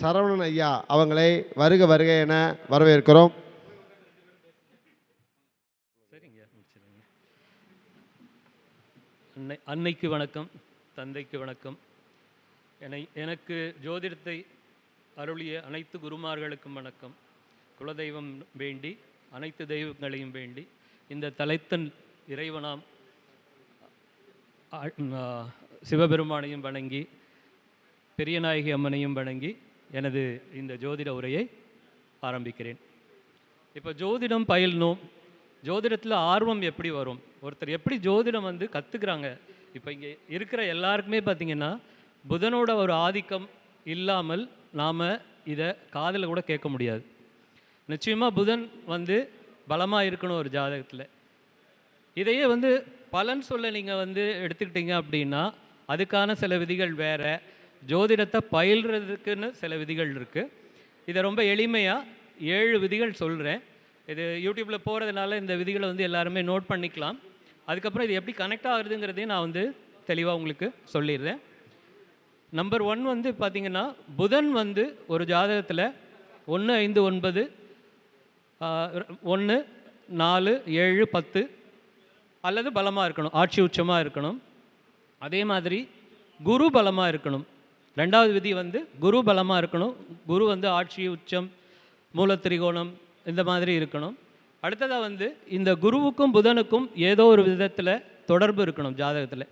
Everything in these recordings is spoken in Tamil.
சரவணன் ஐயா அவங்களை வருக வருக என வரவேற்கிறோம். அன்னைக்கு வணக்கம், தந்தைக்கு வணக்கம். எனக்கு ஜோதிடத்தை அருளிய அனைத்து குருமார்களுக்கும் வணக்கம். குலதெய்வம் வேண்டி அனைத்து தெய்வங்களையும் வேண்டி இந்த தலைத்தன் இறைவனாம் சிவபெருமானையும் வணங்கி பெரியநாயகி அம்மனையும் வணங்கி எனது இந்த ஜோதிட உரையை ஆரம்பிக்கிறேன். இப்போ ஜோதிடம் பயிலணும், ஜோதிடத்தில் ஆர்வம் எப்படி வரும், ஒருத்தர் எப்படி ஜோதிடம் கற்றுக்குறாங்க. இப்போ இங்கே இருக்கிற எல்லாருக்குமே பார்த்திங்கன்னா புதனோட ஒரு ஆதிக்கம் இல்லாமல் நாம் இதை காதில் கூட கேட்க முடியாது. நிச்சயமாக புதன் பலமாக இருக்கணும் ஒரு ஜாதகத்தில். இதையே பலன் சொல்ல நீங்கள் எடுத்துக்கிட்டீங்க அப்படின்னா அதுக்கான சில விதிகள் வேறு, ஜோதிடத்தை பயில்றதுக்குன்னு சில விதிகள் இருக்குது. இதை ரொம்ப எளிமையாக 7 விதிகள் சொல்கிறேன். இது யூடியூப்பில் போகிறதுனால இந்த விதிகளை எல்லாருமே நோட் பண்ணிக்கலாம். அதுக்கப்புறம் இது எப்படி கனெக்ட் ஆகுறதுங்கிறதையும் நான் தெளிவாக உங்களுக்கு சொல்லிடுறேன். நம்பர் 1 பார்த்திங்கன்னா புதன் ஒரு ஜாதகத்தில் 1, 5, 9, 1, 4, 7, 10 அல்லது பலமாக இருக்கணும், ஆட்சி உச்சமாக இருக்கணும். அதே மாதிரி குரு பலமாக இருக்கணும். 2வது விதி குரு பலமாக இருக்கணும். குரு ஆட்சி உச்சம் மூலத்திரிகோணம் இந்த மாதிரி இருக்கணும். அடுத்ததாக இந்த குருவுக்கும் புதனுக்கும் ஏதோ ஒரு விதத்தில் தொடர்பு இருக்கணும் ஜாதகத்தில்.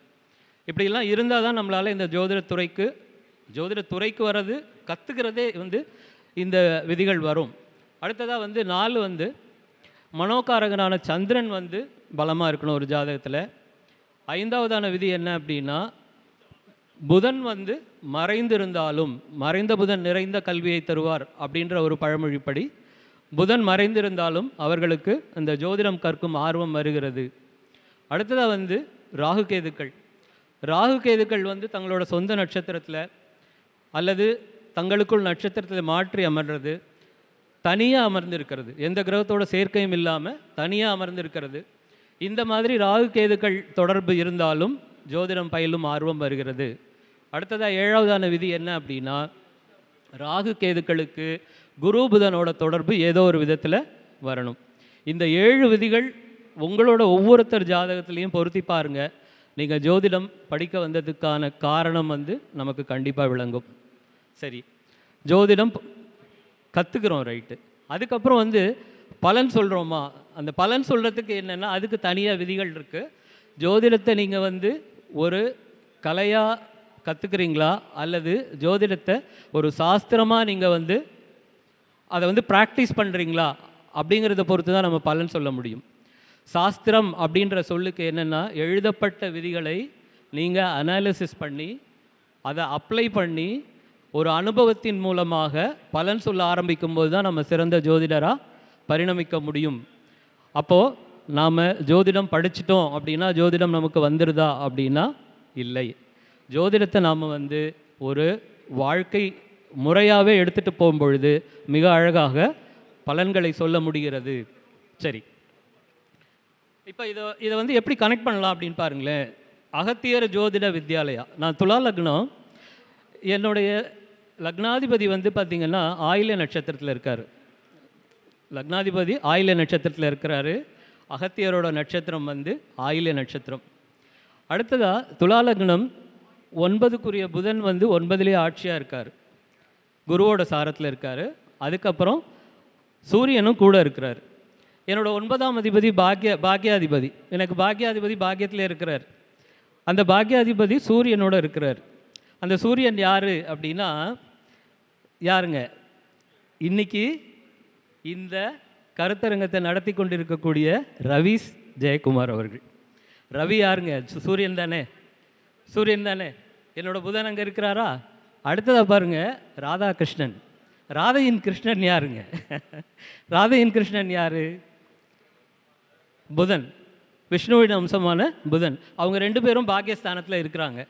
இப்படிலாம் இருந்தால் தான் நம்மளால் இந்த ஜோதிடத்துறைக்கு வர்றது கற்றுக்கிறதே இந்த விதிகள் வரும். அடுத்ததாக 4 மனோகாரகனான சந்திரன் பலமாக இருக்கணும் ஒரு ஜாதகத்தில். 5வதான விதி என்ன அப்படின்னா புதன் மறைந்திருந்தாலும், மறைந்த புதன் நிறைந்த கல்வியை தருவார் அப்படின்ற ஒரு பழமொழிப்படி புதன் மறைந்திருந்தாலும் அவர்களுக்கு இந்த ஜோதிடம் கற்கும் ஆர்வம் வருகிறது. அடுத்ததாக ராகு கேதுக்கள். ராகு கேதுக்கள் தங்களோட சொந்த நட்சத்திரத்தில் அல்லது தங்களுக்குள் நட்சத்திரத்தில் மாற்றி அமர்றது, தனியாக அமர்ந்திருக்கிறது, எந்த கிரகத்தோட சேர்க்கையும் இல்லாமல் தனியாக அமர்ந்திருக்கிறது. இந்த மாதிரி ராகு கேதுக்கள் தொடர்பு இருந்தாலும் ஜோதிடம் பயிலும் ஆர்வம் வருகிறது. அடுத்ததாக 7வதான விதி என்ன அப்படின்னா ராகு கேதுக்களுக்கு குரு புதனோட தொடர்பு ஏதோ ஒரு விதத்தில் வரணும். இந்த 7 விதிகள் உங்களோட ஒவ்வொருத்தர் ஜாதகத்துலேயும் பொருத்தி பாருங்கள். நீங்கள் ஜோதிடம் படிக்க வந்ததுக்கான காரணம் நமக்கு கண்டிப்பாக விளங்கும். சரி, ஜோதிடம் கற்றுக்குறோம், ரைட்டு. அதுக்கப்புறம் பலன் சொல்கிறோமா, அந்த பலன் சொல்கிறதுக்கு என்னென்னா அதுக்கு தனியாக விதிகள் இருக்குது. ஜோதிடத்தை நீங்கள் ஒரு கலையாக கற்றுக்குறீங்களா அல்லது ஜோதிடத்தை ஒரு சாஸ்திரமாக நீங்கள் அதை ப்ராக்டிஸ் பண்ணுறீங்களா அப்படிங்கிறத பொறுத்து தான் நம்ம பலன் சொல்ல முடியும். சாஸ்திரம் அப்படின்ற சொல்லுக்கு என்னென்னா எழுதப்பட்ட விதிகளை நீங்கள் அனாலிசிஸ் பண்ணி அதை அப்ளை பண்ணி ஒரு அனுபவத்தின் மூலமாக பலன் சொல்ல ஆரம்பிக்கும்போது தான் நம்ம சிறந்த ஜோதிடராக பரிணமிக்க முடியும். அப்போது நாம் ஜோதிடம் படிச்சிட்டோம் அப்படின்னா ஜோதிடம் நமக்கு வந்துடுதா அப்படின்னா இல்லை. ஜோதிடத்தை நாம் ஒரு வாழ்க்கை முறையாகவே எடுத்துகிட்டு போகும்பொழுது மிக அழகாக பலன்களை சொல்ல முடிகிறது. சரி, இப்போ இதை எப்படி கனெக்ட் பண்ணலாம் அப்படின்னு பாருங்களேன். அகத்தியர் ஜோதிட வித்யாலயா, நான் துலா லக்னம், என்னுடைய லக்னாதிபதி பார்த்திங்கன்னா ஆயில்ய நட்சத்திரத்தில் இருக்கார். லக்னாதிபதி ஆயில்ய நட்சத்திரத்தில் இருக்கிறாரு. அகத்தியரோட நட்சத்திரம் ஆயில்ய நட்சத்திரம். அடுத்ததாக துலா லக்னம் 9க்குரிய புதன் 9லேயே ஆட்சியாக இருக்கார், குருவோட சாரத்தில் இருக்கார். அதுக்கப்புறம் சூரியனும் கூட இருக்கிறார். என்னோடய 9ஆம் அதிபதி பாக்யாதிபதி, எனக்கு பாக்யாதிபதி பாக்யத்தில் இருக்கிறார். அந்த பாக்யாதிபதி சூரியனோடு இருக்கிறார். அந்த சூரியன் யார் அப்படின்னா யாருங்க, இன்றைக்கி இந்த கருத்தரங்கத்தை நடத்தி கொண்டிருக்கக்கூடிய ரவீஸ் ஜெயக்குமார் அவர்கள். ரவி யாருங்க, சூரியன் தானே, சூரியன் தானே. என்னோடய புதன் அங்கே இருக்கிறாரா. அடுத்ததாக பாருங்கள் ராதாகிருஷ்ணன். ராதையின் கிருஷ்ணன் யாருங்க, ராதையின் கிருஷ்ணன் யார், புதன், விஷ்ணுவின் அம்சமான புதன். அவங்க 2 பேரும் பாக்கியஸ்தானத்தில் இருக்கிறாங்க.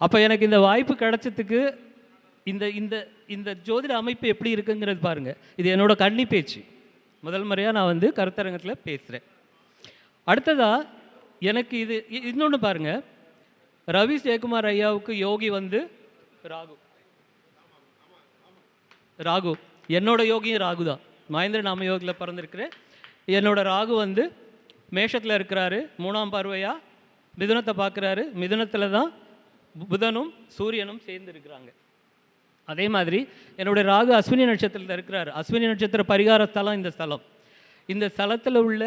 அப்போ எனக்கு இந்த வாய்ப்பு கிடைச்சதுக்கு இந்த இந்த இந்த ஜோதிட அமைப்பு எப்படி இருக்குங்கிறது பாருங்கள். இது என்னோடய கன்னி பேச்சு, முதல் முறையாக நான் கருத்தரங்கத்தில் பேசுகிறேன். அடுத்ததாக எனக்கு இது இன்னொன்று பாருங்கள், ரவி ஜெயக்குமார் ஐயாவுக்கு யோகி ராகு. ராகு. என்னோட யோகியும் ராகு தான். மகேந்திர நாம யோகியில் பிறந்திருக்கிறேன். என்னோட ராகு வந்து மேஷத்தில் இருக்கிறாரு, 3ஆம் பார்வையாக மிதுனத்தை பார்க்குறாரு. மிதுனத்தில் தான் புதனும் சூரியனும் சேர்ந்து இருக்கிறாங்க. அதே மாதிரி என்னுடைய ராகு அஸ்வினி நட்சத்திரத்தில் இருக்கிறார். அஸ்வினி நட்சத்திர பரிகார ஸ்தலம் இந்த ஸ்தலம். இந்த ஸ்தலத்தில் உள்ள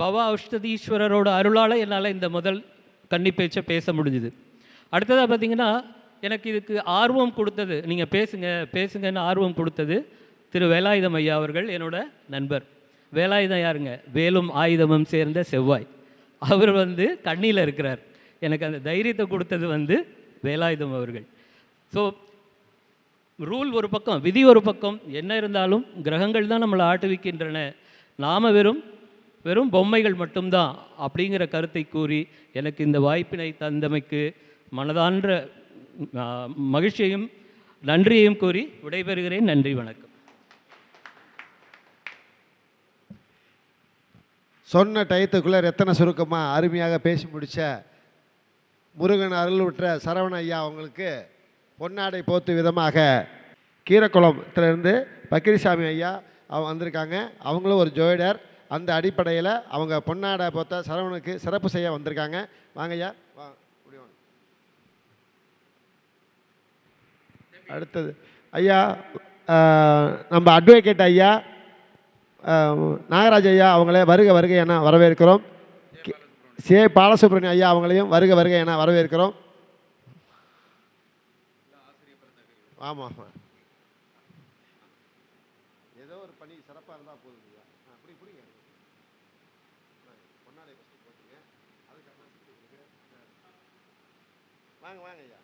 பவ ஔஷதீஸ்வரரோட அருளால் என்னால் இந்த முதல் கன்னி பேச்சை பேச முடிஞ்சுது. அடுத்ததாக பார்த்திங்கன்னா, எனக்கு இதுக்கு ஆர்வம் கொடுத்தது, நீங்கள் பேசுங்க பேசுங்கன்னு ஆர்வம் கொடுத்தது திரு வேலாயுதம் ஐயா அவர்கள், என்னோட நண்பர். வேலாயுதம் யாருங்க? வேலும் ஆயுதமும் சேர்ந்த செவ்வாய். அவர் வந்து கண்ணியில் இருக்கிறார். எனக்கு அந்த தைரியத்தை கொடுத்தது வந்து வேலாயுதம் அவர்கள். ஸோ ரூல் ஒரு பக்கம், விதி ஒரு பக்கம், என்ன இருந்தாலும் கிரகங்கள் தான் நம்மளை ஆட்டுவிக்கின்றன, நாம் வெறும் பொம்மைகள் மட்டும்தான் அப்படிங்கிற கருத்தை கூறி எனக்கு இந்த வாய்ப்பினை தந்தமைக்கு மனதான்ற மகிழ்ச்சியையும் நன்றியையும் கூறி விடைபெறுகிறேன். நன்றி, வணக்கம். சொன்ன டயத்துக்குள்ளே ரத்தன சுருக்கமாக அருமையாக பேசி முடித்த முருகன் அருள் விட்ட சரவண ஐயா அவங்களுக்கு பொன்னாடை போத்து விதமாக கீரக்குளத்திலிருந்து பக்கிரிசாமி ஐயா அவங்க வந்திருக்காங்க. அவங்களும் ஒரு ஜோயிடர். அந்த அடிப்படையில் அவங்க பொன்னாடை போத்த சரவணுக்கு சிறப்பு செய்ய வந்திருக்காங்க. வாங்க ஐயா, அடுத்தது ஐயா நம்ம அட்வொகேட் ஐயா நாகராஜ் ஐயா அவங்களே வருக வருகை என வரவேற்கிறோம். சே பாலசுப்ரமணியம் ஐயா அவங்களையும் வருக வருகை என வரவேற்கிறோம். ஆமாம் ஆமாம், ஏதோ ஒரு பணி சிறப்பாக இருந்தால் போதும் ஐயா. அப்படி புரியுங்க, பொன்னாடை ஃபஸ்ட்டு போட்டுங்க, அதுக்கப்புறம் வாங்க வாங்க ஐயா.